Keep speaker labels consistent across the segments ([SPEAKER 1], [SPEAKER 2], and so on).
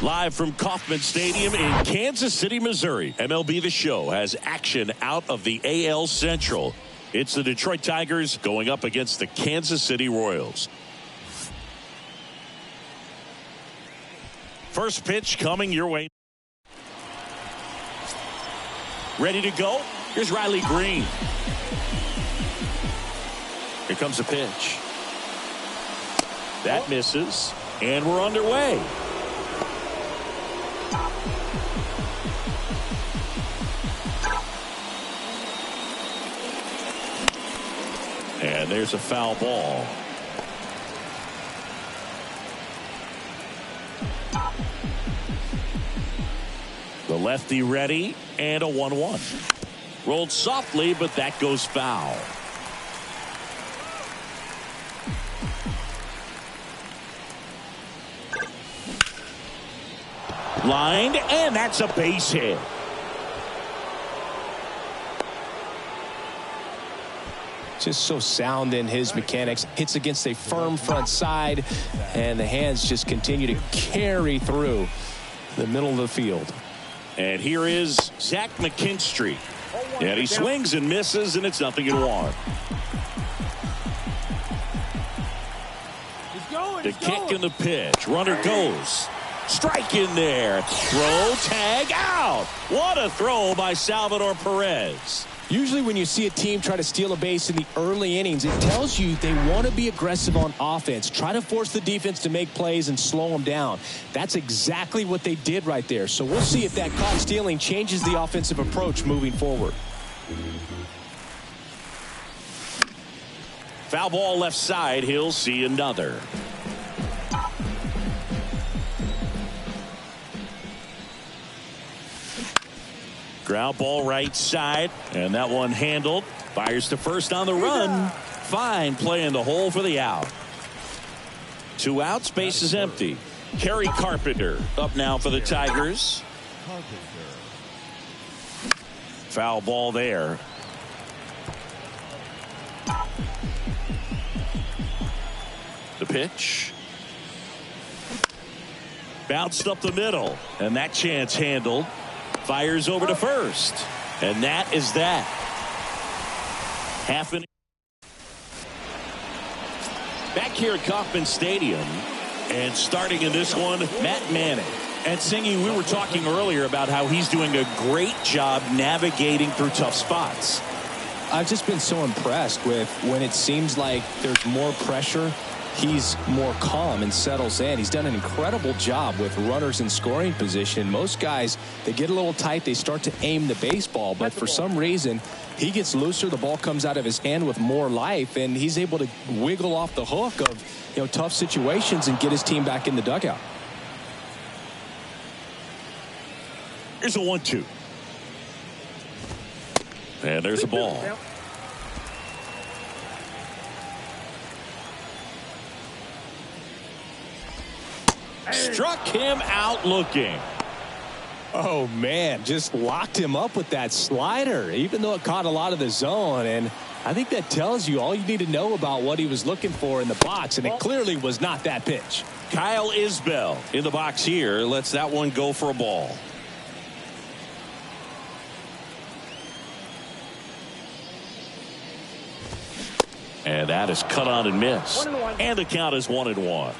[SPEAKER 1] Live from Kauffman Stadium in Kansas City, Missouri, MLB The Show has action out of the AL Central. It's the Detroit Tigers going up against the Kansas City Royals. First pitch coming your way. Ready to go? Here's Riley Green. Here comes the pitch. That misses, and we're underway. And there's a foul ball. The lefty ready, and a 1-1. Rolled softly, but that goes foul. Lined, and that's a base hit.
[SPEAKER 2] Just so sound in his mechanics. Hits against a firm front side, and the hands just continue to carry through the middle of the field.
[SPEAKER 1] And here is Zach McKinstry. And he swings and misses, and it's 0-1. The kick and the pitch. Runner goes. Strike in there. Throw, tag, out. What a throw by Salvador Perez.
[SPEAKER 2] Usually when you see a team try to steal a base in the early innings, it tells you they want to be aggressive on offense. Try to force the defense to make plays and slow them down. That's exactly what they did right there. So we'll see if that caught stealing changes the offensive approach moving forward.
[SPEAKER 1] Foul ball left side. He'll see another. Ground ball right side, and that one handled. Fires to first on the run. Fine play in the hole for the out. 2 outs, base is empty. Kerry Carpenter up now for the Tigers. Foul ball there. The pitch. Bounced up the middle, and that chance handled. Fires over to first, and that is that. Half an back here at Kauffman Stadium, and starting in this one, Matt Manning. And Singy, we were talking earlier about how he's doing a great job navigating through tough spots.
[SPEAKER 2] I've just been so impressed with when it seems like there's more pressure, he's more calm and settles in. He's done an incredible job with runners in scoring position. Most guys, they get a little tight, they start to aim the baseball, but for some reason he gets looser, the ball comes out of his hand with more life, and he's able to wiggle off the hook of tough situations and get his team back in the dugout.
[SPEAKER 1] Here's a 1-2. And there's a ball. Struck him out looking.
[SPEAKER 2] Oh man, just locked him up with that slider, even though it caught a lot of the zone. And I think that tells you all you need to know about what he was looking for in the box, and it clearly was not that pitch.
[SPEAKER 1] Kyle Isbell in the box here lets that one go for a ball. And that is cut on and missed. And the count is 1-1.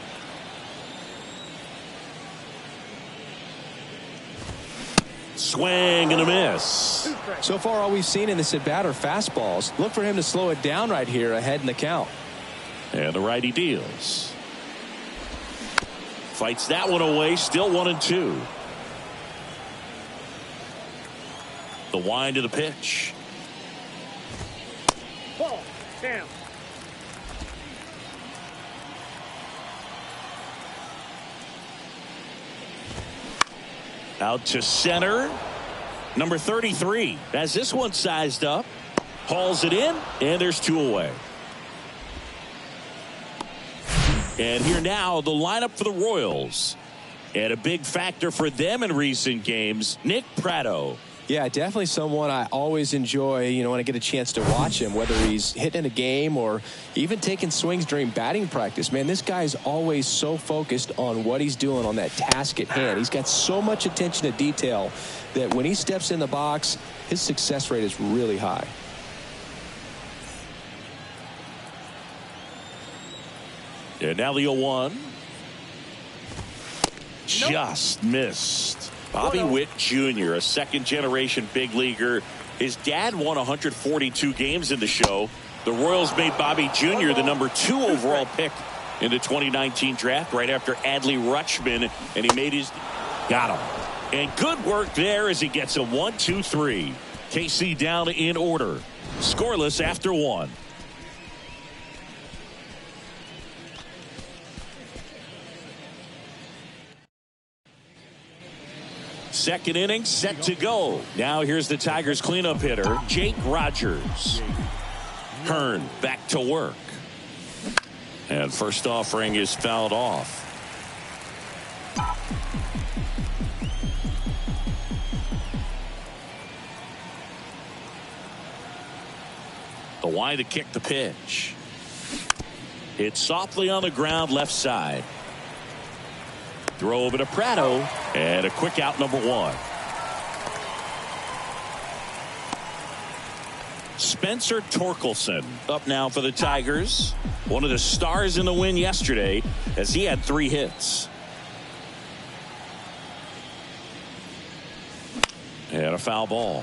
[SPEAKER 1] Swing and a miss.
[SPEAKER 2] So far all we've seen in this at bat are fastballs. Look for him to slow it down right here ahead in the count.
[SPEAKER 1] And the righty deals. Fights that one away. Still 1-2. The wind of the pitch.
[SPEAKER 3] Ball. Damn.
[SPEAKER 1] Out to center. Number 33 has this one sized up. Hauls it in, and there's 2 away. And here now, the lineup for the Royals. And a big factor for them in recent games, Nick Pratto.
[SPEAKER 2] Yeah, definitely someone I always enjoy, when I get a chance to watch him, whether he's hitting a game or even taking swings during batting practice. Man, this guy is always so focused on what he's doing on that task at hand. He's got so much attention to detail that when he steps in the box, his success rate is really high.
[SPEAKER 1] And now the 0-1. Just missed. Bobby Witt Jr., a second-generation big leaguer. His dad won 142 games in the show. The Royals made Bobby Jr. the number 2 overall pick in the 2019 draft right after Adley Rutschman, and he made his... Got him. And good work there as he gets a 1-2-3. KC down in order. Scoreless after 1. Second inning set to go. Now here's the Tigers cleanup hitter, Jake Rogers. Hearn back to work. And first offering is fouled off. The wide to kick the pitch. It's softly on the ground left side. Throw over to Prado, and a quick out, number 1. Spencer Torkelson up now for the Tigers. One of the stars in the win yesterday as he had 3 hits. And a foul ball.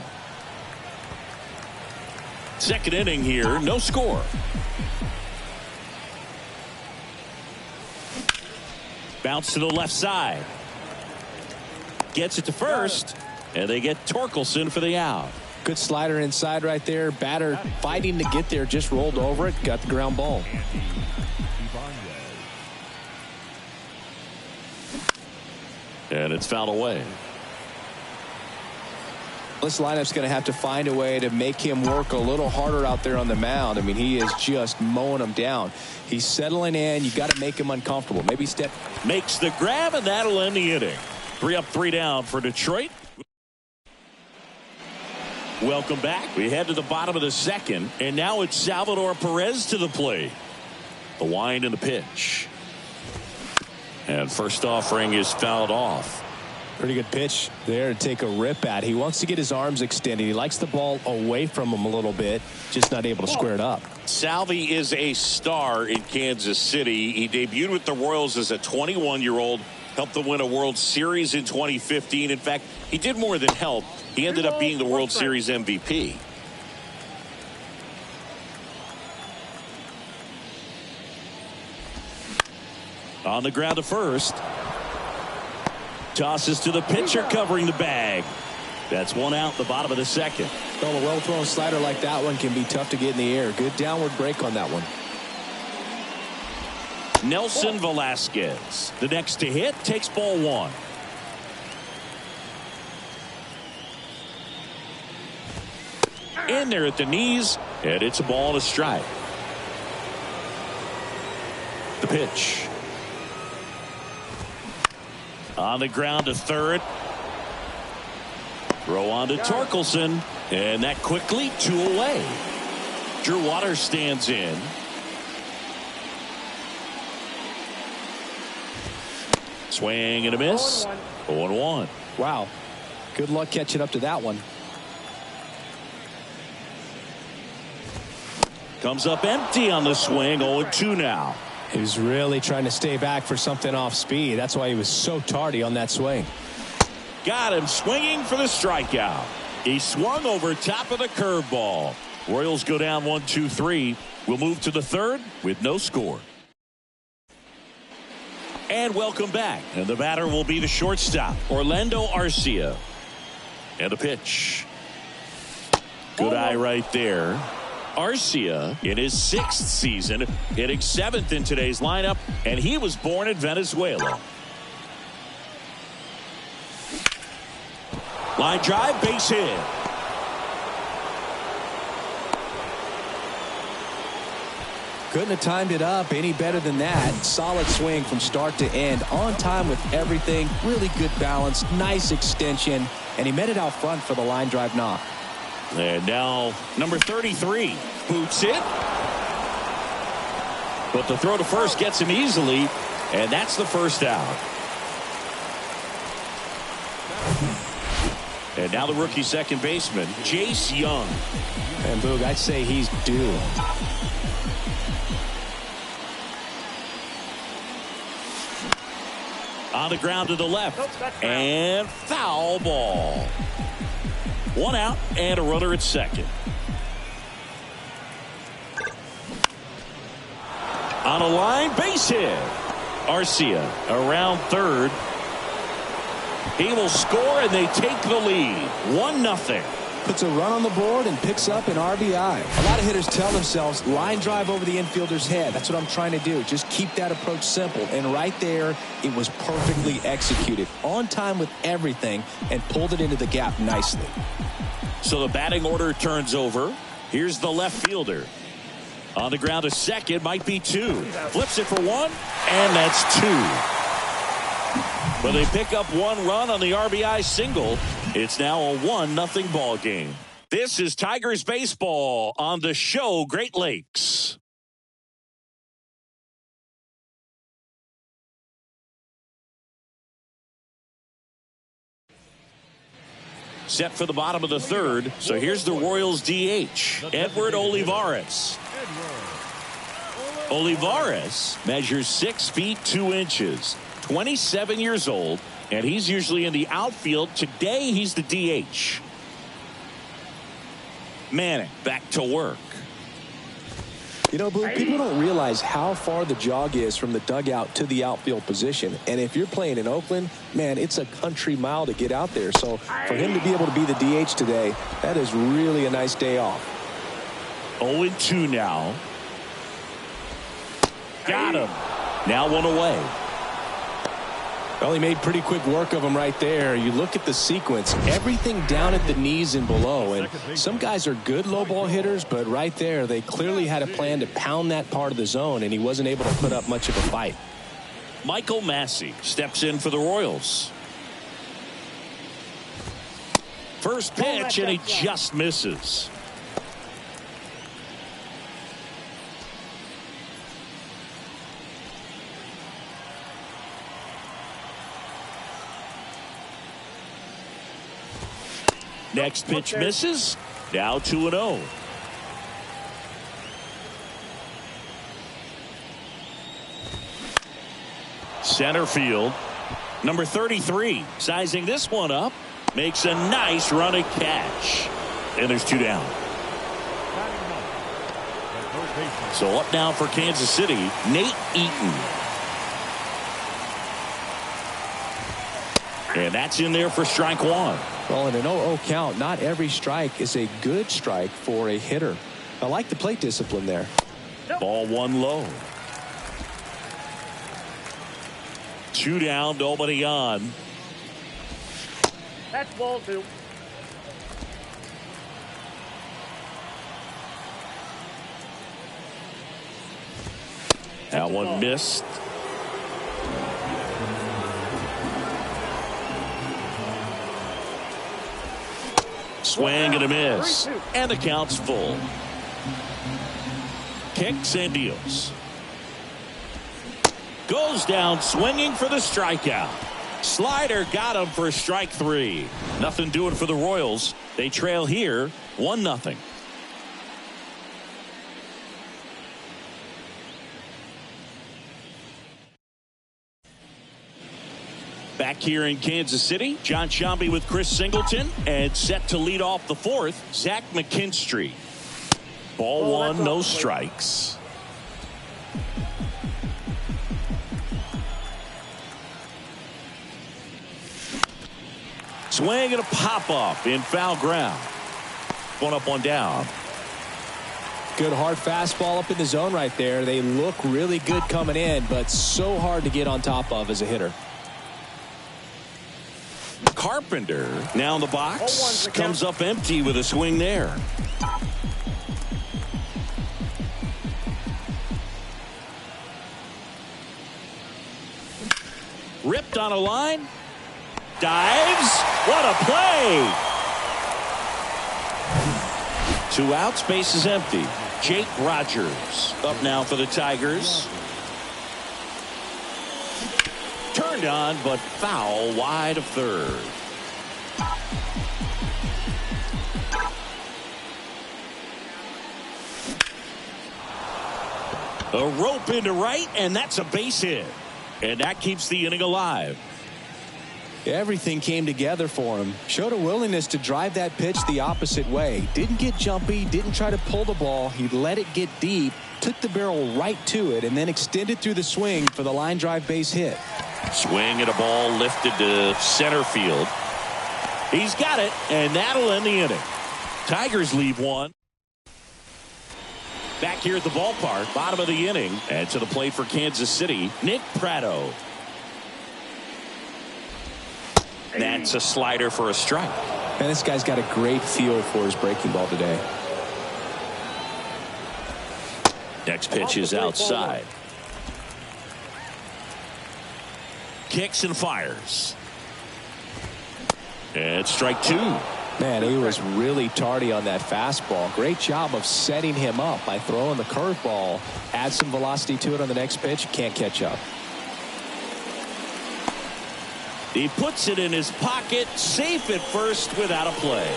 [SPEAKER 1] Second inning here, no score. Bounce to the left side. Gets it to first. And they get Torkelson for the out.
[SPEAKER 2] Good slider inside right there. Batter fighting to get there. Just rolled over it. Got the ground ball.
[SPEAKER 1] And it's fouled away.
[SPEAKER 2] This lineup's going to have to find a way to make him work a little harder out there on the mound. I mean, he is just mowing them down. He's settling in. You got to make him uncomfortable. Maybe step.
[SPEAKER 1] Makes the grab, and that'll end the inning. 3 up, 3 down for Detroit. Welcome back. We head to the bottom of the second, and now it's Salvador Perez to the plate. The wind and the pitch. And first offering is fouled off.
[SPEAKER 2] Pretty good pitch there to take a rip at. He wants to get his arms extended. He likes the ball away from him a little bit, just not able to square it up.
[SPEAKER 1] Salvi is a star in Kansas City. He debuted with the Royals as a 21-year-old, helped them win a World Series in 2015. In fact, he did more than help. He ended up being the World Series MVP. On the ground to first. Tosses to the pitcher covering the bag. That's 1 out, the bottom of the second.
[SPEAKER 2] Well, a well-thrown slider like that one can be tough to get in the air. Good downward break on that one.
[SPEAKER 1] Nelson Velasquez, the next to hit, takes ball 1. In there at the knees, and it's a ball and a strike. The pitch. On the ground to third. Throw on to Torkelson. And that quickly 2 away. Drew Waters stands in. Swing and a miss. 0-1.
[SPEAKER 2] Wow. Good luck catching up to that one.
[SPEAKER 1] Comes up empty on the swing. 0-2 now.
[SPEAKER 2] He was really trying to stay back for something off speed. That's why he was so tardy on that swing.
[SPEAKER 1] Got him swinging for the strikeout. He swung over top of the curveball. Royals go down 1-2-3. We'll move to the third with no score. And welcome back. And the batter will be the shortstop, Orlando Arcia. And the pitch. Good eye right there. Arcia in his 6th season, hitting 7th in today's lineup, and he was born in Venezuela. Line drive, base hit.
[SPEAKER 2] Couldn't have timed it up any better than that. Solid swing from start to end. On time with everything. Really good balance. Nice extension. And he met it out front for the line drive knock.
[SPEAKER 1] And now number 33 boots it. But the throw to first gets him easily. And that's the first out. And now the rookie second baseman, Jace Young.
[SPEAKER 2] And Boog, I'd say he's due.
[SPEAKER 1] On the ground to the left. And foul ball. 1 out and a runner at second. On a line, base hit. Arcia around third. He will score and they take the lead. 1-0.
[SPEAKER 2] Puts a run on the board and picks up an RBI. A lot of hitters tell themselves line drive over the infielder's head. That's what I'm trying to do. Just keep that approach simple. And right there, it was perfectly executed. On time with everything and pulled it into the gap nicely.
[SPEAKER 1] So the batting order turns over. Here's the left fielder. On the ground to second, might be 2. Flips it for 1, and that's 2. But they pick up 1 run on the RBI single. It's now a 1-0 ball game. This is Tigers baseball on the show Great Lakes. Set for the bottom of the third. So here's the Royals DH, Edward Olivares. Olivares measures 6 feet 2 inches. 27 years old, and he's usually in the outfield. Today, he's the DH. Manning back to work.
[SPEAKER 2] You know, Blue, people don't realize how far the jog is from the dugout to the outfield position. And if you're playing in Oakland, man, it's a country mile to get out there. So for him to be able to be the DH today, that is really a nice day off.
[SPEAKER 1] 0-2 now. Got him. Now 1 away.
[SPEAKER 2] Well, he made pretty quick work of him right there. You look at the sequence, everything down at the knees and below. And some guys are good low ball hitters, but right there, they clearly had a plan to pound that part of the zone, and he wasn't able to put up much of a fight.
[SPEAKER 1] Michael Massey steps in for the Royals. First pitch, and he just misses. Next pitch misses. Now 2-0. Center field. Number 33 sizing this one up. Makes a nice running catch. And there's 2 down. So up now for Kansas City, Nate Eaton. And that's in there for strike 1.
[SPEAKER 2] Well, in an 0-0 count, not every strike is a good strike for a hitter. I like the plate discipline there.
[SPEAKER 1] Ball 1 low. 2 down, nobody on.
[SPEAKER 3] That's ball 2.
[SPEAKER 1] That one missed. Swing and a miss. And the count's full. Kicks and deals. Goes down swinging for the strikeout. Slider got him for strike 3. Nothing doing for the Royals. They trail here 1-0. Back here in Kansas City, John Sciambi with Chris Singleton, and set to lead off the 4th, Zach McKinstry. Ball 1, no strikes. Swing and a pop-up in foul ground. 1 up, 1 down.
[SPEAKER 2] Good hard fastball up in the zone right there. They look really good coming in, but so hard to get on top of as a hitter.
[SPEAKER 1] Carpenter now in the box, comes up empty with a swing there. Ripped on a line. Dives. What a play. 2 outs, base is empty. Jake Rogers up now for the Tigers. Turned on, but foul wide of third. A rope into right, and that's a base hit. And that keeps the inning alive.
[SPEAKER 2] Everything came together for him. Showed a willingness to drive that pitch the opposite way. Didn't get jumpy, didn't try to pull the ball. He let it get deep, took the barrel right to it, and then extended through the swing for the line drive base hit.
[SPEAKER 1] Swing at a ball lifted to center field. He's got it, and that'll end the inning. Tigers leave one. Back here at the ballpark, bottom of the inning, and to the plate for Kansas City, Nick Pratto. That's a slider for a strike.
[SPEAKER 2] And this guy's got a great feel for his breaking ball today.
[SPEAKER 1] Next pitch is outside. Kicks and fires. And strike 2.
[SPEAKER 2] Man, he was really tardy on that fastball. Great job of setting him up by throwing the curveball. Add some velocity to it on the next pitch. Can't catch up.
[SPEAKER 1] He puts it in his pocket, safe at first without a play.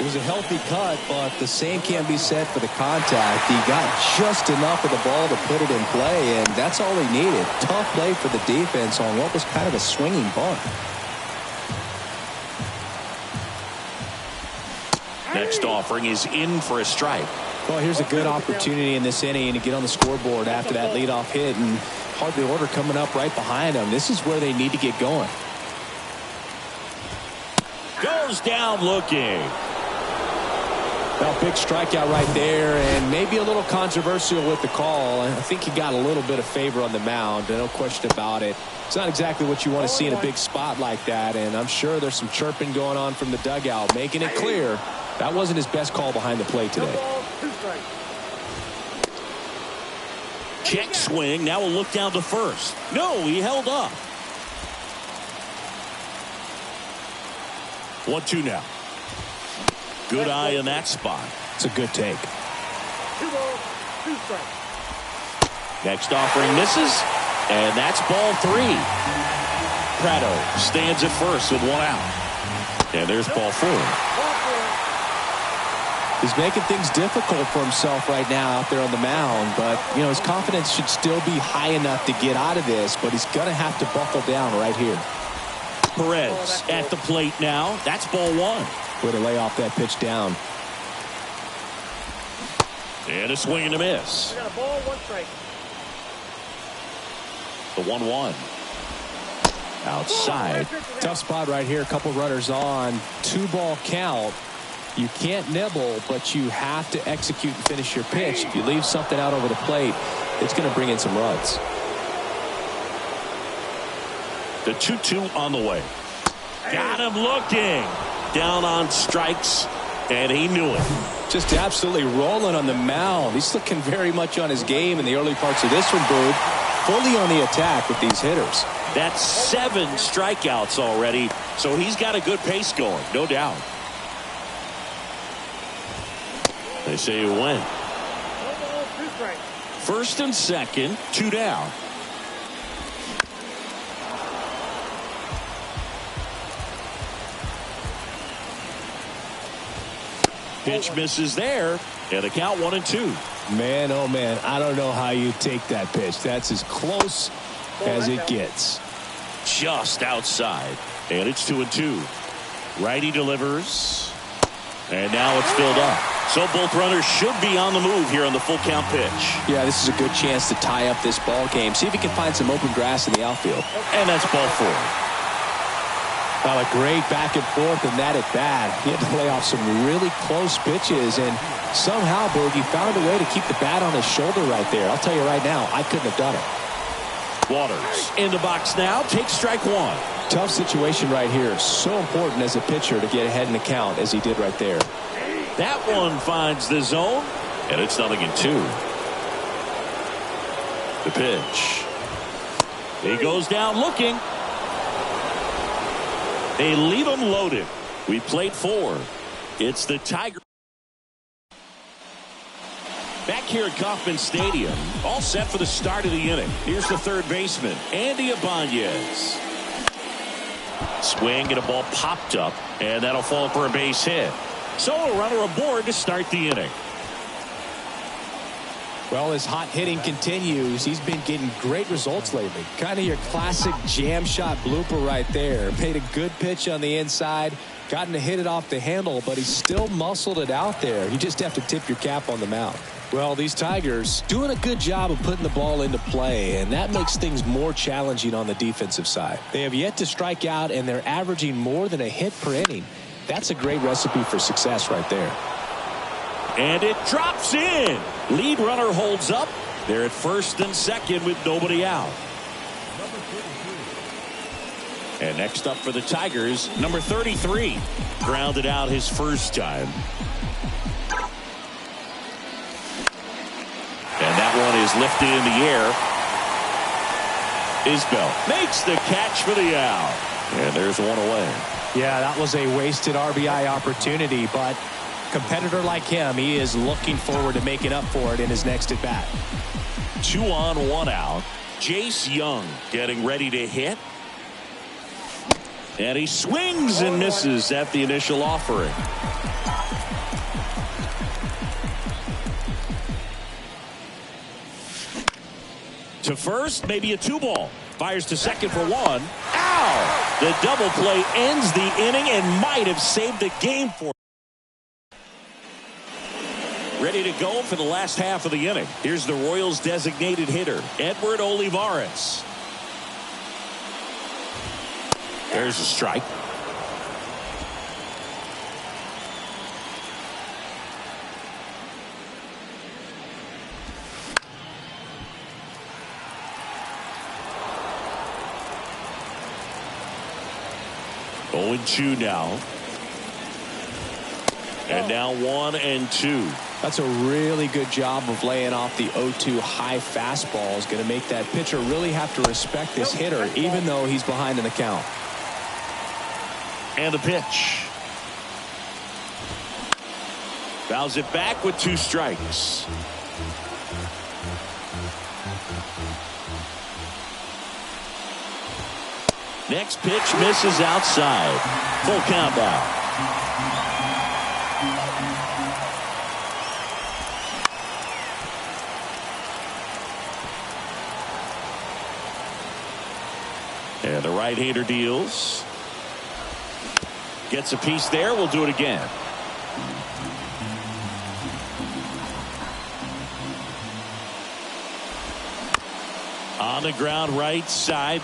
[SPEAKER 2] It was a healthy cut, but the same can be said for the contact. He got just enough of the ball to put it in play, and that's all he needed. Tough play for the defense on what was kind of a swinging bunt.
[SPEAKER 1] Next offering is in for a strike.
[SPEAKER 2] Well, here's a good opportunity in this inning to get on the scoreboard after that leadoff hit, and hardly order coming up right behind him. This is where they need to get going.
[SPEAKER 1] Goes down looking.
[SPEAKER 2] Well, big strikeout right there, and maybe a little controversial with the call. I think he got a little bit of favor on the mound, no question about it. It's not exactly what you want to see in a big spot like that, and I'm sure there's some chirping going on from the dugout, making it clear that wasn't his best call behind the plate today.
[SPEAKER 1] Check swing. Now we'll look down to first. No, he held up. 1-2 now. Good eye in that spot.
[SPEAKER 2] It's a good take.
[SPEAKER 3] 2 balls, 2 strikes.
[SPEAKER 1] Next offering misses, and that's ball 3. Pratto stands at first with 1 out. And there's ball 4.
[SPEAKER 2] He's making things difficult for himself right now out there on the mound, but you know his confidence should still be high enough to get out of this, but he's going to have to buckle down right here.
[SPEAKER 1] Perez at the plate now. That's ball 1.
[SPEAKER 2] Way to lay off that pitch down.
[SPEAKER 1] And a swing and a miss.
[SPEAKER 3] We got a ball, 1 strike.
[SPEAKER 1] The 1-1. Outside.
[SPEAKER 2] Tough spot right here. A couple runners on. 2-ball count. You can't nibble, but you have to execute and finish your pitch. If you leave something out over the plate, it's going to bring in some runs.
[SPEAKER 1] The 2-2 on the way. Got him looking. Down on strikes, and he knew it.
[SPEAKER 2] Just absolutely rolling on the mound. He's looking very much on his game in the early parts of this one, Boog. Fully on the attack with these hitters.
[SPEAKER 1] That's 7 strikeouts already, so he's got a good pace going, no doubt. They say you win.
[SPEAKER 3] 1 ball, 2 strikes.
[SPEAKER 1] First and second, 2 down. Pitch misses there, and the count 1-2.
[SPEAKER 2] Man, oh man, I don't know how you take that pitch. That's as close as it gets.
[SPEAKER 1] Just outside, and it's 2-2. Righty delivers, and now it's filled up. So both runners should be on the move here on the full count pitch.
[SPEAKER 2] Yeah, this is a good chance to tie up this ball game. See if he can find some open grass in the outfield.
[SPEAKER 1] And that's ball 4.
[SPEAKER 2] Well, a great back and forth in that at bat. He had to lay off some really close pitches, and somehow, Boogie found a way to keep the bat on his shoulder right there. I'll tell you right now, I couldn't have done it.
[SPEAKER 1] Waters in the box now. Takes strike 1.
[SPEAKER 2] Tough situation right here. So important as a pitcher to get ahead in the count as he did right there.
[SPEAKER 1] That one finds the zone, and it's 0-2. The pitch. He goes down looking. They leave them loaded. We played 4. It's the Tigers. Back here at Kauffman Stadium, all set for the start of the inning. Here's the third baseman, Andy Ibanez. Swing and a ball popped up, and that'll fall for a base hit. So a runner aboard to start the inning.
[SPEAKER 2] Well, his hot hitting continues. He's been getting great results lately. Kind of your classic jam shot blooper right there. Made a good pitch on the inside. Gotten to hit it off the handle, but he still muscled it out there. You just have to tip your cap on the mound. Well, these Tigers doing a good job of putting the ball into play, and that makes things more challenging on the defensive side. They have yet to strike out, and they're averaging more than a hit per inning. That's a great recipe for success right there.
[SPEAKER 1] And it drops in. Lead runner holds up. They're at first and second with nobody out. And next up for the Tigers, number 33. Grounded out his first time. And that one is lifted in the air. Isbell makes the catch for the out. And there's one away.
[SPEAKER 2] Yeah, that was a wasted RBI opportunity, but competitor like him, he is looking forward to making up for it in his next at bat.
[SPEAKER 1] 2 on, 1 out. Jace Young getting ready to hit. And he swings and misses at the initial offering. To first, maybe a 2-ball. Fires to second for 1. Ow! The double play ends the inning and might have saved the game for him. Ready to go for the last half of the inning. Here's the Royals designated hitter, Edward Olivares. There's a strike. Oh, 2 now. And now 1 and 2.
[SPEAKER 2] That's a really good job of laying off the 0-2 high fastball. Is going to make that pitcher really have to respect this hitter, even though he's behind in the count.
[SPEAKER 1] And the pitch. Fouls it back with 2 strikes. Next pitch misses outside. Full count now. And the right-hander deals. Gets a piece there. We'll do it again. On the ground right side.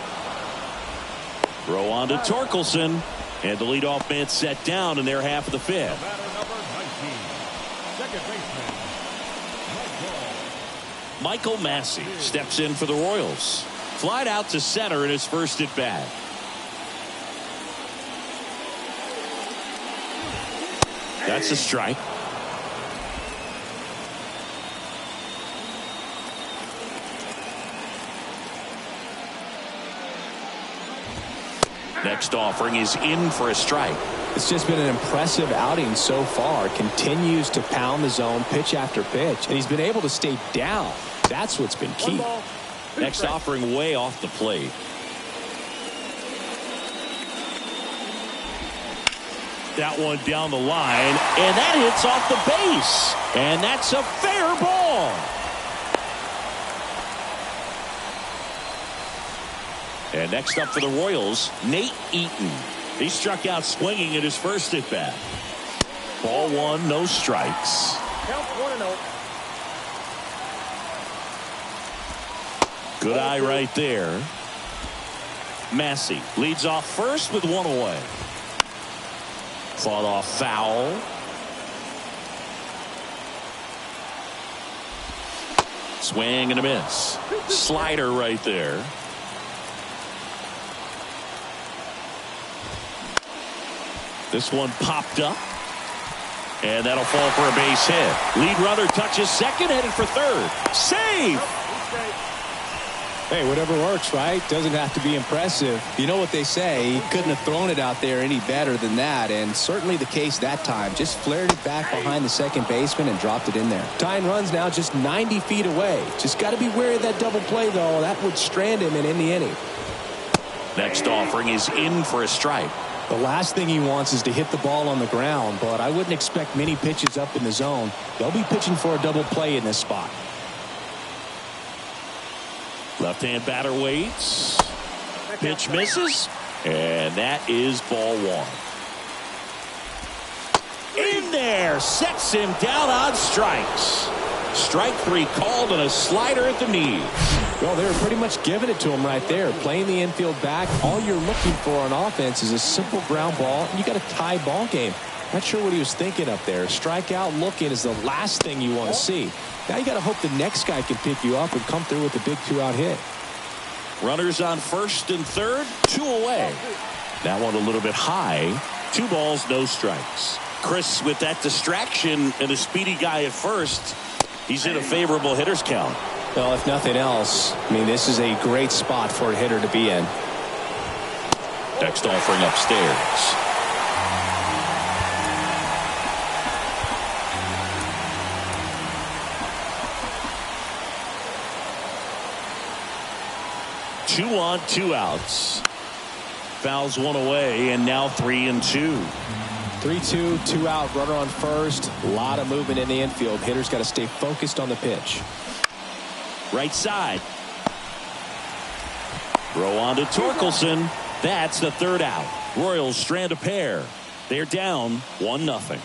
[SPEAKER 1] Throw on to Torkelson. And the leadoff man set down in their half of the 5th. Michael Massey steps in for the Royals. Flied out to center in his first at bat. That's a strike. Next offering is in for a strike.
[SPEAKER 2] It's just been an impressive outing so far. Continues to pound the zone pitch after pitch, and he's been able to stay down. That's what's been key.
[SPEAKER 1] Next offering way off the plate. That one down the line, and that hits off the base, and that's a fair ball. And next up for the Royals, Nate Eaton. He struck out swinging at his first at bat. Ball 1, no strikes.
[SPEAKER 3] Count 1-0.
[SPEAKER 1] Good eye right there. Massey leads off first with 1 away. Fought off foul. Swing and a miss. Slider right there. This one popped up. And that'll fall for a base hit. Lead runner touches second, headed for third. Save!
[SPEAKER 2] Hey, whatever works, right? Doesn't have to be impressive. You know what they say, he couldn't have thrown it out there any better than that, and certainly the case that time. Just flared it back behind the second baseman and dropped it in there. Tying runs now just 90 feet away. Just got to be wary of that double play, though. That would strand him and end the inning.
[SPEAKER 1] Next offering is in for a strike.
[SPEAKER 2] The last thing he wants is to hit the ball on the ground, but I wouldn't expect many pitches up in the zone. They'll be pitching for a double play in this spot.
[SPEAKER 1] Left-hand batter waits. Pitch misses. And that is ball one. In there. Sets him down on strikes. Strike three called and a slider at the knees.
[SPEAKER 2] Well, they were pretty much giving it to him right there. Playing the infield back. All you're looking for on offense is a simple ground ball. And you got a tie ball game. Not sure what he was thinking up there. Strikeout looking is the last thing you want to see. Now you got to hope the next guy can pick you up and come through with a big two-out hit.
[SPEAKER 1] Runners on first and third, 2 away. That one a little bit high. 2 balls, no strikes. Chris, with that distraction and a speedy guy at first, he's in a favorable hitter's count.
[SPEAKER 2] Well, if nothing else, I mean, this is a great spot for a hitter to be in.
[SPEAKER 1] Next offering upstairs. Two on, 2 outs. Fouls one away, and now 3 and 2.
[SPEAKER 2] 3-2, 2 out, runner on first. A lot of movement in the infield. Hitters got to stay focused on the pitch.
[SPEAKER 1] Right side. Throw on to Torkelson. That's the 3rd out. Royals strand a pair. They're down 1-0.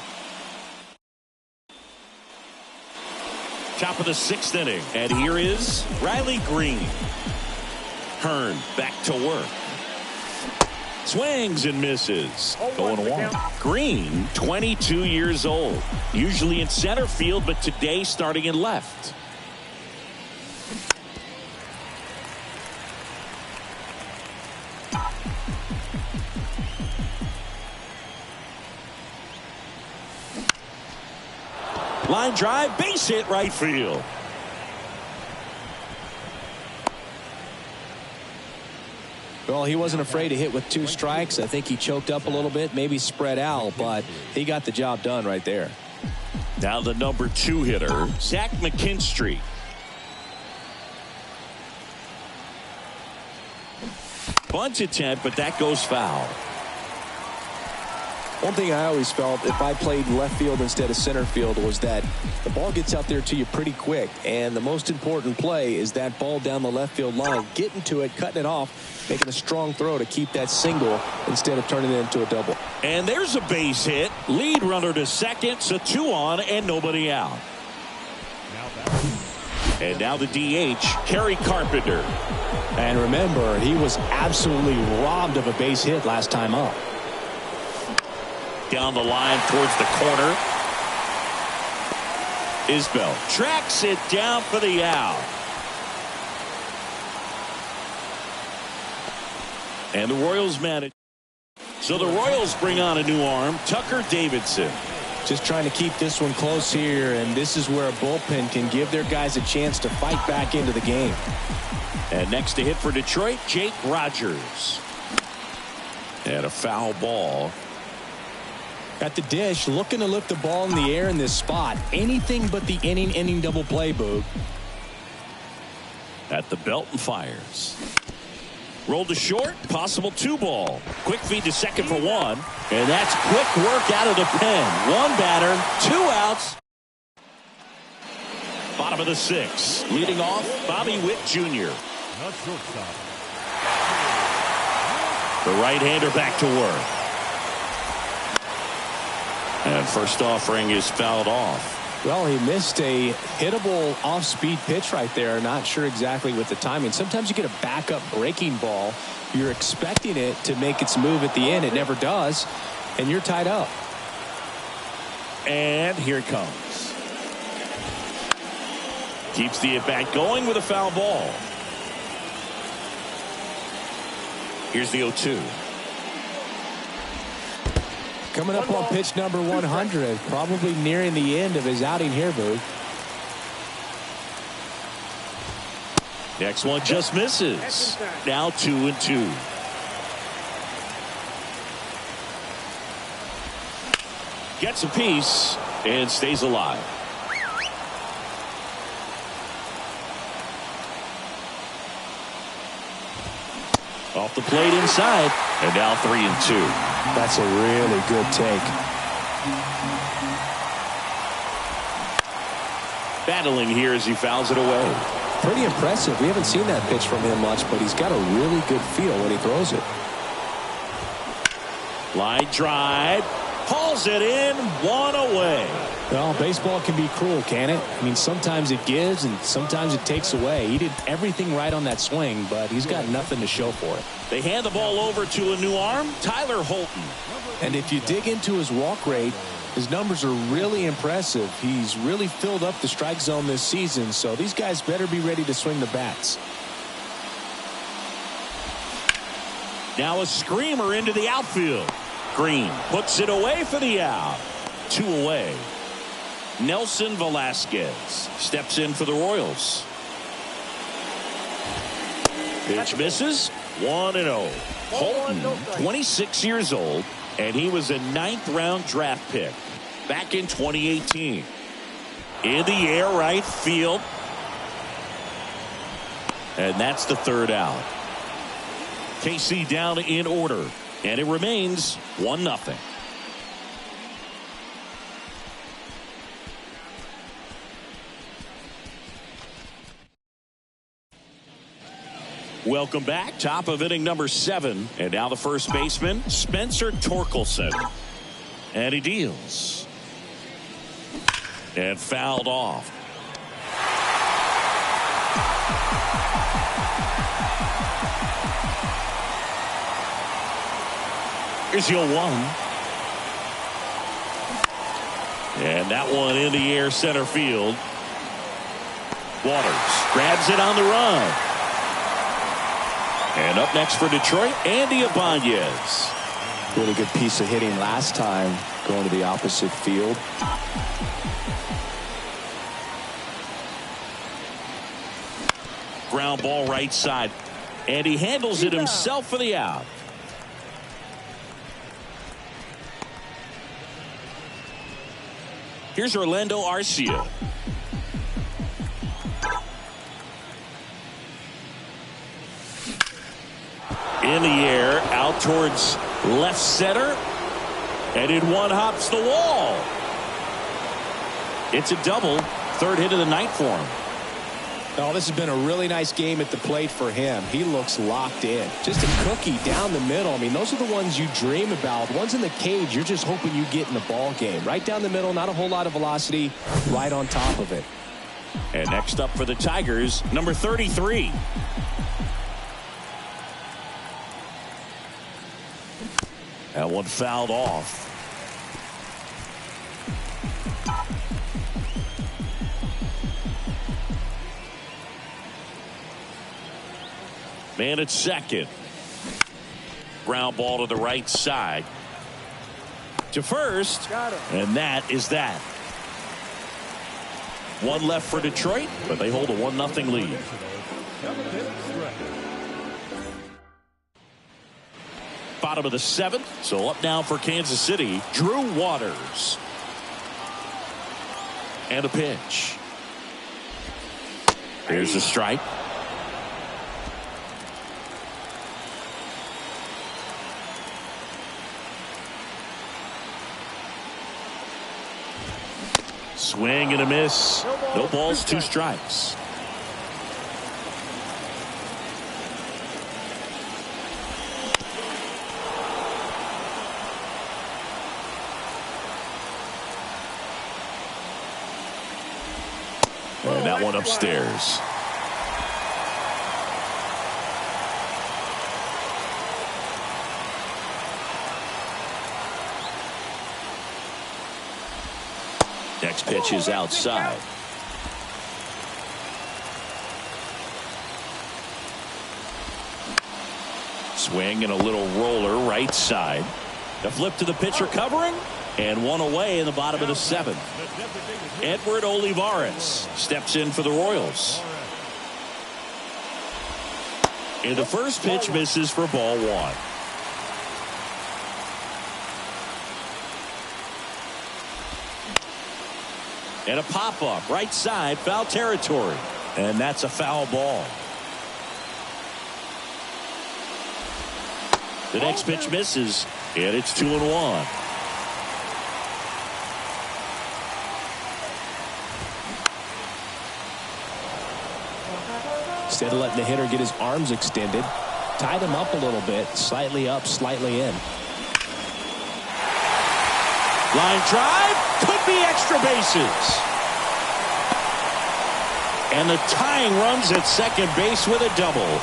[SPEAKER 1] Top of the 6th inning. And here is Riley Green. Hearn back to work. Swings and misses. Going 1. Green, 22 years old. Usually in center field, but today starting in left. Line drive, base hit, right field.
[SPEAKER 2] Well, he wasn't afraid to hit with 2 strikes. I think he choked up a little bit, maybe spread out, but he got the job done right there.
[SPEAKER 1] Now the number 2 hitter, Zach McKinstry. Bunt attempt, but that goes foul.
[SPEAKER 2] One thing I always felt if I played left field instead of center field was that the ball gets out there to you pretty quick, and the most important play is that ball down the left field line, getting to it, cutting it off, making a strong throw to keep that single instead of turning it into a double.
[SPEAKER 1] And there's a base hit. Lead runner to second, so 2 on and nobody out. And now the DH, Kerry Carpenter.
[SPEAKER 2] And remember, he was absolutely robbed of a base hit last time up.
[SPEAKER 1] Down the line towards the corner. Isbell tracks it down for the out. And the Royals manage. So the Royals bring on a new arm, Tucker Davidson.
[SPEAKER 2] Just trying to keep this one close here, and this is where a bullpen can give their guys a chance to fight back into the game.
[SPEAKER 1] And next to hit for Detroit, Jake Rogers. And a foul ball.
[SPEAKER 2] At the dish, looking to lift the ball in the air in this spot. Anything but the inning double play, Boog.
[SPEAKER 1] At the belt and fires. Rolled to short, possible 2 ball. Quick feed to second for 1. And that's quick work out of the pen. 1 batter, 2 outs. Bottom of the 6th. Leading off, Bobby Witt Jr. The right-hander back to work. And first offering is fouled off.
[SPEAKER 2] Well, he missed a hittable off-speed pitch right there. Not sure exactly with the timing. Sometimes you get a backup breaking ball. You're expecting it to make its move at the end. It never does. And you're tied up.
[SPEAKER 1] And here it comes. Keeps the at-bat going with a foul ball. Here's the 0-2.
[SPEAKER 2] Coming up on pitch number 100, probably nearing the end of his outing here, Boog.
[SPEAKER 1] Next one just misses. Now 2-2. Gets a piece and stays alive. Off the plate inside, and now 3-2.
[SPEAKER 2] That's a really good take.
[SPEAKER 1] Battling here as he fouls it away.
[SPEAKER 2] Pretty impressive. We haven't seen that pitch from him much, but he's got a really good feel when he throws it.
[SPEAKER 1] Line drive. Hauls it in. One away.
[SPEAKER 2] Well, baseball can be cruel, can it? I mean, sometimes it gives and sometimes it takes away. He did everything right on that swing, but he's got nothing to show for it.
[SPEAKER 1] They hand the ball over to a new arm, Tyler Holton.
[SPEAKER 2] And if you dig into his walk rate, his numbers are really impressive. He's really filled up the strike zone this season, so these guys better be ready to swing the bats.
[SPEAKER 1] Now a screamer into the outfield. Green puts it away for the out. 2 away. Nelson Velasquez steps in for the Royals. Pitch misses. 1-0. Holton, 26 years old, and he was a 9th-round draft pick back in 2018. In the air, right field. And that's the 3rd out. KC down in order, and it remains 1-0. Welcome back. Top of inning number 7. And now the first baseman, Spencer Torkelson. And he deals. And fouled off. Here's your 1. And that one in the air center field. Waters grabs it on the run. And up next for Detroit, Andy Ibanez.
[SPEAKER 2] Really good piece of hitting last time, going to the opposite field.
[SPEAKER 1] Ground ball right side. And he handles it himself for the out. Here's Orlando Arcia. In the air, out towards left center. And in one hops the wall. It's a double. 3rd hit of the night for him.
[SPEAKER 2] Oh, this has been a really nice game at the plate for him. He looks locked in. Just a cookie down the middle. I mean, those are the ones you dream about. Ones in the cage, you're just hoping you get in the ball game. Right down the middle, not a whole lot of velocity, right on top of it.
[SPEAKER 1] And next up for the Tigers, number 33. That one fouled off. Man at second. Ground ball to the right side. To first. And that is that. 1 left for Detroit, but they hold a 1-0 lead. Bottom of the 7th, so up now for Kansas City, Drew Waters. And a pitch. Here's the strike. Swing and a miss. No balls, 2 strikes. And that one upstairs. Next pitch is outside. Swing and a little roller right side. The flip to the pitcher covering. And 1 away in the bottom of the 7th. Edward Olivares steps in for the Royals. And the first pitch misses for ball one. And a pop-up right side, foul territory. And that's a foul ball. The next pitch misses, and it's 2-1.
[SPEAKER 2] Instead of letting the hitter get his arms extended, tied him up a little bit, slightly up, slightly in.
[SPEAKER 1] Line drive, could be extra bases. And the tying runs at second base with a double.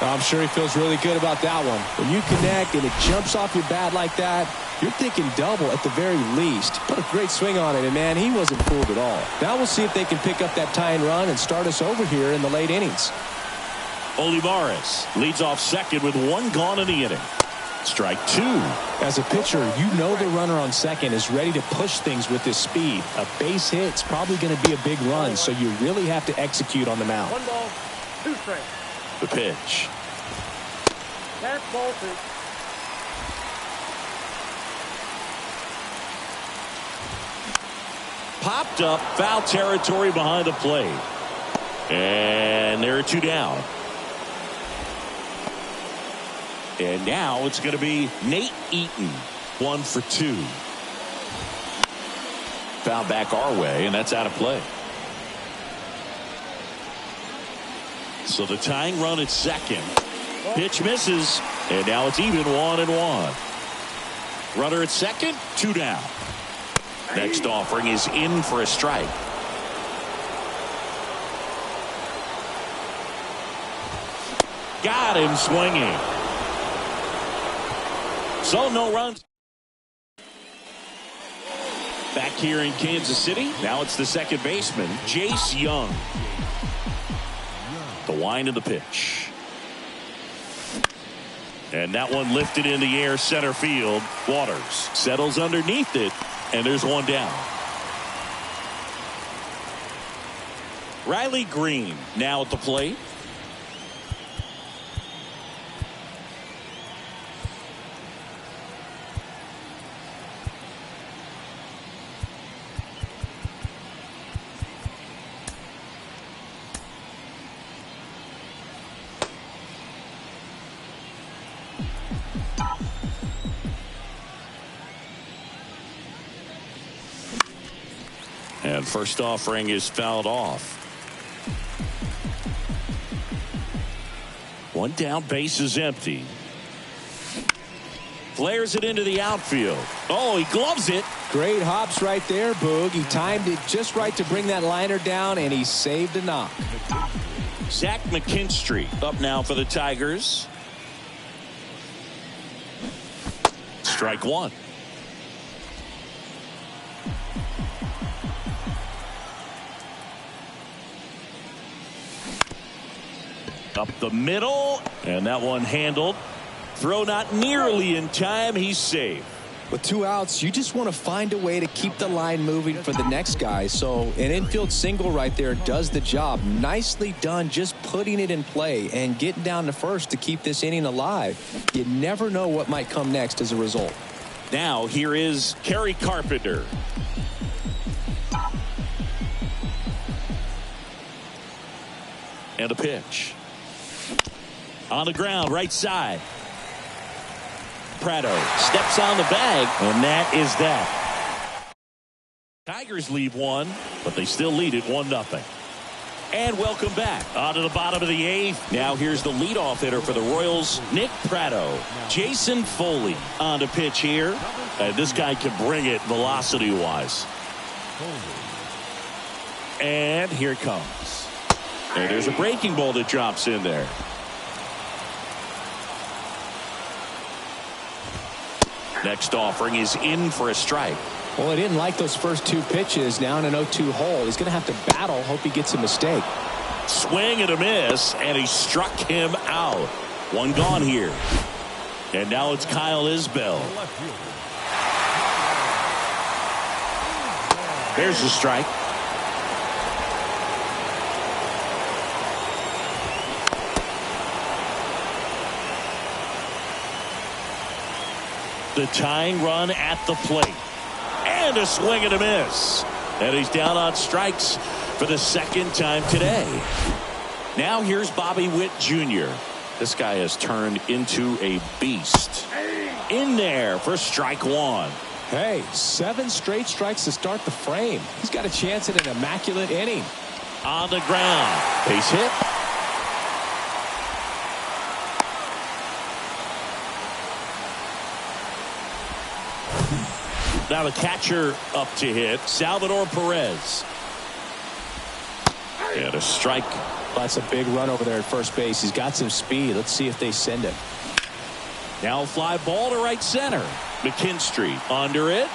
[SPEAKER 2] I'm sure he feels really good about that one. When you connect and it jumps off your bat like that, you're thinking double at the very least. Put a great swing on it, and man, he wasn't fooled at all. Now we'll see if they can pick up that tying run and start us over here in the late innings.
[SPEAKER 1] Olivares leads off second with one gone in the inning. Strike two.
[SPEAKER 2] As a pitcher, you know the runner on second is ready to push things with his speed. A base hit's probably going to be a big run, so you really have to execute on the mound.
[SPEAKER 3] 1 ball, 2 strikes.
[SPEAKER 1] The pitch.
[SPEAKER 3] That's ball 2.
[SPEAKER 1] Popped up, foul territory behind the plate. And there are 2 down. And now it's going to be Nate Eaton. 1 for 2. Foul back our way, and that's out of play. So the tying run at second. Pitch misses, and now it's even 1-1. Runner at second, 2 down. Next offering is in for a strike. Got him swinging. So no runs. Back here in Kansas City, now it's the second baseman, Jace Young. The wind of the pitch. And that one lifted in the air center field. Waters settles underneath it, and there's 1 down. Riley Green now at the plate. And first offering is fouled off. 1 down, base is empty. Flares it into the outfield. Oh, he gloves it.
[SPEAKER 2] Great hops right there, Boog. He timed it just right to bring that liner down, and he saved a knock.
[SPEAKER 1] Zach McKinstry up now for the Tigers. Strike 1. Up the middle, and that one handled. Throw not nearly in time. He's safe.
[SPEAKER 2] With 2 outs, you just want to find a way to keep the line moving for the next guy. So an infield single right there does the job. Nicely done, just putting it in play and getting down to first to keep this inning alive. You never know what might come next as a result.
[SPEAKER 1] Now here is Kerry Carpenter. And a pitch. On the ground, right side. Prado steps on the bag, and that is that. Tigers leave 1, but they still lead it 1-0. And welcome back. On to the bottom of the 8th. Now here's the leadoff hitter for the Royals, Nick Prado. Jason Foley on the pitch here. And this guy can bring it velocity-wise. And here it comes. And there's a breaking ball that drops in there. Next offering is in for a strike.
[SPEAKER 2] Well, he didn't like those first 2 pitches down an 0-2 hole. He's going to have to battle. Hope he gets a mistake.
[SPEAKER 1] Swing and a miss, and he struck him out. 1 gone here. And now it's Kyle Isbell. There's the strike. The tying run at the plate. And a swing and a miss. And he's down on strikes for the second time today. Now here's Bobby Witt Jr. This guy has turned into a beast. In there for strike one.
[SPEAKER 2] Hey, 7 straight strikes to start the frame. He's got a chance at an immaculate inning.
[SPEAKER 1] On the ground. Base hit. Now the catcher up to hit, Salvador Perez. And a strike.
[SPEAKER 2] That's a big run over there at first base. He's got some speed. Let's see if they send him.
[SPEAKER 1] Now a fly ball to right center. McKinstry under it.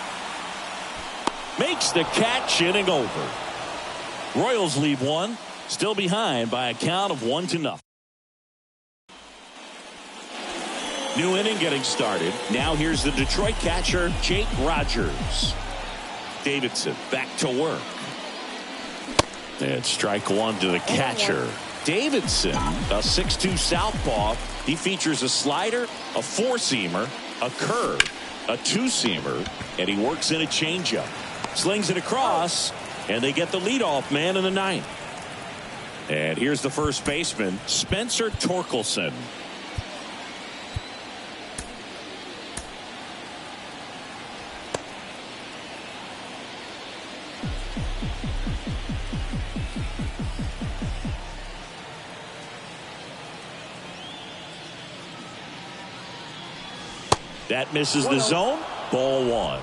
[SPEAKER 1] Makes the catch, inning over. Royals lead one. Still behind by a count of 1-0. New inning getting started. Now here's the Detroit catcher, Jake Rogers. Davidson back to work. And strike one to the catcher. Davidson, a 6'2 southpaw. He features a slider, a four-seamer, a curve, a two-seamer, and he works in a changeup. Slings it across, and they get the leadoff man in the ninth. And here's the first baseman, Spencer Torkelson. That misses the zone. Ball one.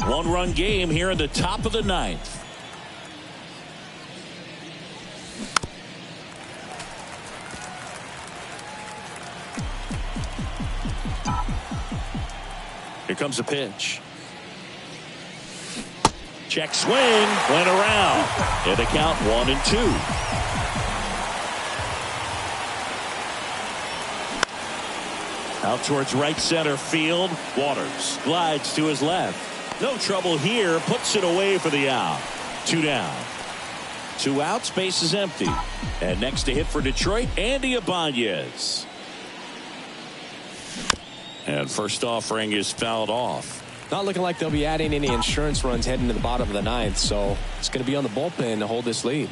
[SPEAKER 1] One-run game here in the top of the ninth. Here comes a pitch. Check swing. Went around. And the count 1-2. Out towards right center field. Waters glides to his left. No trouble here. Puts it away for the out. 2 down. 2 outs. Base is empty. And next to hit for Detroit, Andy Ibanez. And first offering is fouled off.
[SPEAKER 2] Not looking like they'll be adding any insurance runs heading to the bottom of the ninth, so it's going to be on the bullpen to hold this lead.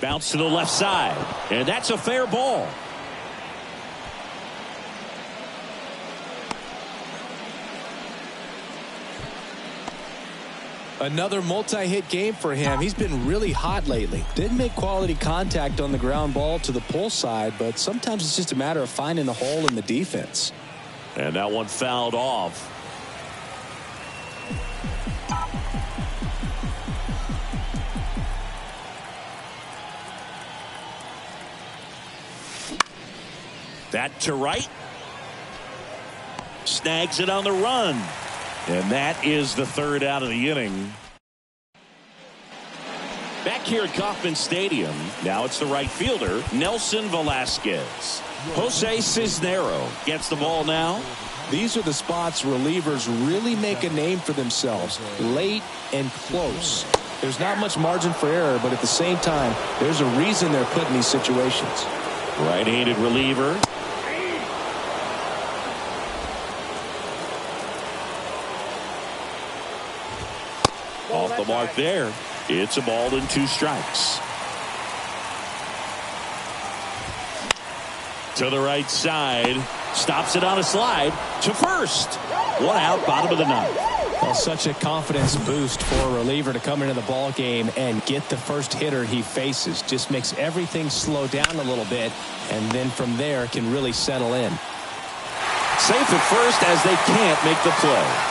[SPEAKER 1] Bounce to the left side. And that's a fair ball.
[SPEAKER 2] Another multi-hit game for him. He's been really hot lately. Didn't make quality contact on the ground ball to the pull side, but sometimes it's just a matter of finding the hole in the defense.
[SPEAKER 1] And that one fouled off. That to right. Snags it on the run. And that is the third out of the inning. Back here at Kauffman Stadium, now it's the right fielder, Nelson Velasquez. Jose Cisnero gets the ball now.
[SPEAKER 2] These are the spots relievers really make a name for themselves, late and close. There's not much margin for error, but at the same time, there's a reason they're put in these situations.
[SPEAKER 1] Right-handed reliever. Off the mark there. It's a ball and 2 strikes. To the right side. Stops it on a slide to first. 1 out, bottom of the ninth.
[SPEAKER 2] Well, such a confidence boost for a reliever to come into the ball game and get the first hitter he faces. Just makes everything slow down a little bit, and then from there can really settle in.
[SPEAKER 1] Safe at first as they can't make the play.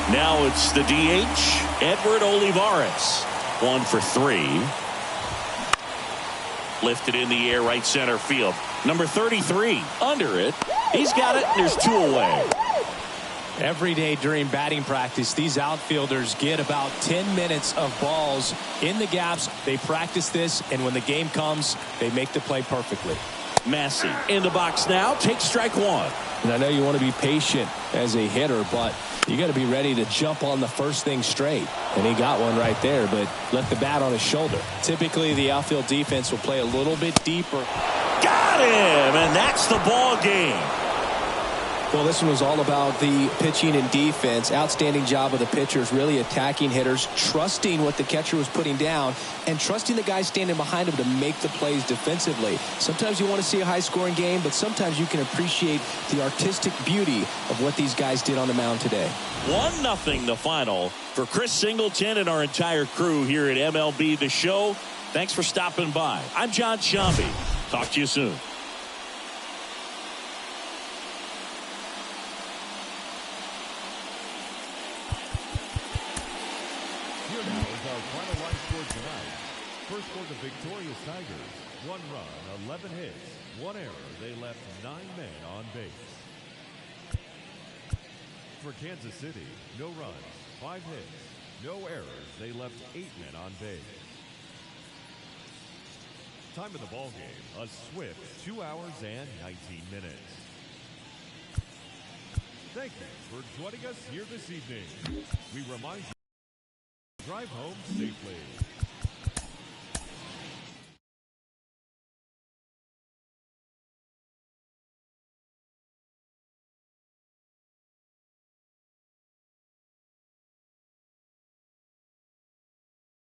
[SPEAKER 1] Now it's the DH, Edward Olivares. 1 for 3. Lifted in the air, right center field. Number 33 under it. He's got it, and there's 2 away.
[SPEAKER 2] Every day during batting practice, these outfielders get about 10 minutes of balls in the gaps. They practice this, and when the game comes, they make the play perfectly.
[SPEAKER 1] Massey in the box now. Takes strike one.
[SPEAKER 2] And I know you want to be patient as a hitter, but you got to be ready to jump on the first thing straight. And he got one right there, but left the bat on his shoulder. Typically, the outfield defense will play a little bit deeper.
[SPEAKER 1] Got him, and that's the ball game.
[SPEAKER 2] Well, this one was all about the pitching and defense. Outstanding job of the pitchers, really attacking hitters, trusting what the catcher was putting down, and trusting the guy standing behind him to make the plays defensively. Sometimes you want to see a high-scoring game, but sometimes you can appreciate the artistic beauty of what these guys did on the mound today.
[SPEAKER 1] 1-0 the final for Chris Singleton and our entire crew here at MLB The Show. Thanks for stopping by. I'm John Sciambi. Talk to you soon.
[SPEAKER 4] First for the victorious Tigers, 1 run, 11 hits, 1 error. They left 9 men on base. For Kansas City, no runs, 5 hits, no errors. They left 8 men on base. Time of the ball game, a swift 2 hours and 19 minutes. Thank you for joining us here this evening. We remind you to drive home safely.